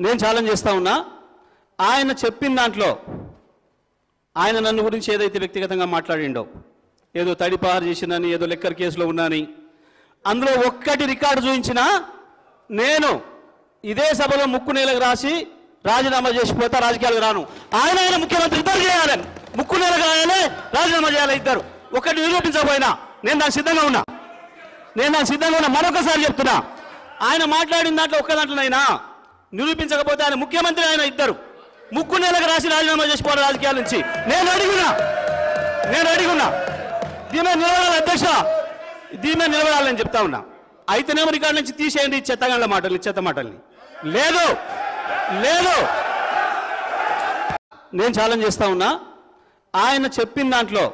నేను ఛాలెంజ్ చేస్తా ఉన్నా. ఆయన చెప్పిన దాంట్లో ఆయన నన్ను గురించి ఏదైతే వ్యక్తిగతంగా మాట్లాడిండో, ఏదో తడిపారు చేసినని, ఏదో లెక్కర్ కేసులో ఉన్నాని, అందులో ఒక్కటి రికార్డు చూపించినా నేను ఇదే సభలో ముక్కు నేలకు రాసి రాజీనామా చేసిపోతా, రాజకీయాలకు రాను. ఆయన ముఖ్యమంత్రి ఇద్దరు చేయాలని, ముక్కు నేలకు రాయాలి, రాజీనామా చేయాలి ఇద్దరు. ఒకటి నిరూపించకపోయినా నేను దానికి సిద్ధంగా ఉన్నా. మరొకసారి చెప్తున్నా, ఆయన మాట్లాడిన దాంట్లో ఒక్క దాంట్లోనైనా నిరూపించకపోతే ఆయన ముఖ్యమంత్రి, ఆయన ఇద్దరు ముక్కు నేలకు రాసి రాజీనామా చేసిపోవాలి రాజకీయాల నుంచి. నేను అడిగున్నా దీని మీద నిలబడాలి అధ్యక్ష, దీని మీద నిలబడాలని చెప్తా ఉన్నా. అయితేనేమో రికార్డు నుంచి తీసేయండి చెత్త మాటల్ని. లేదు నేను ఛాలెంజ్ చేస్తా ఉన్నా. ఆయన చెప్పిన దాంట్లో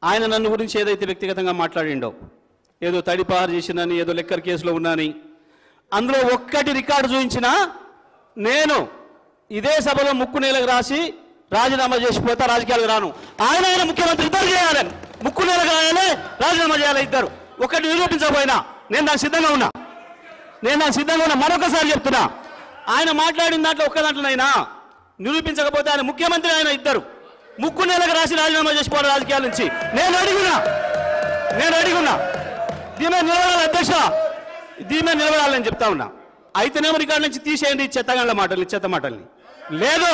ఆయన నన్ను గురించి ఏదైతే వ్యక్తిగతంగా మాట్లాడిండో, ఏదో తడిపారు చేసినని, ఏదో లెక్కర్ కేసులో ఉన్నాని, అందులో ఒక్కటి రికార్డు చూపించినా నేను ఇదే సభలో ముక్కు నేలకు రాసి రాజీనామా చేసిపోతా, రాజకీయాలకు రాను. ఆయన ముఖ్యమంత్రి ఇద్దరు చేయాలని, ముక్కు నేలకు రాయాలి, రాజీనామా చేయాలి ఇద్దరు. ఒకటి నిరూపించకపోయినా నేను దానికి సిద్ధంగా ఉన్నా. మరొకసారి చెప్తున్నా, ఆయన మాట్లాడిన దాంట్లో ఒక్క దాంట్లోనైనా నిరూపించకపోతే ఆయన ముఖ్యమంత్రి, ఆయన ఇద్దరు ముక్కు నేలకు రాసి రాజీనామా చేసిపోవాలి రాజకీయాల నుంచి. నేను అడిగున్నా దీని మీద నిలబడాలి అధ్యక్ష, దీని మీద నిలబడాలని చెప్తా ఉన్నా. అయితేనేమో రికార్డు నుంచి తీసేయండి చెత్త మాటల్ని. లేదు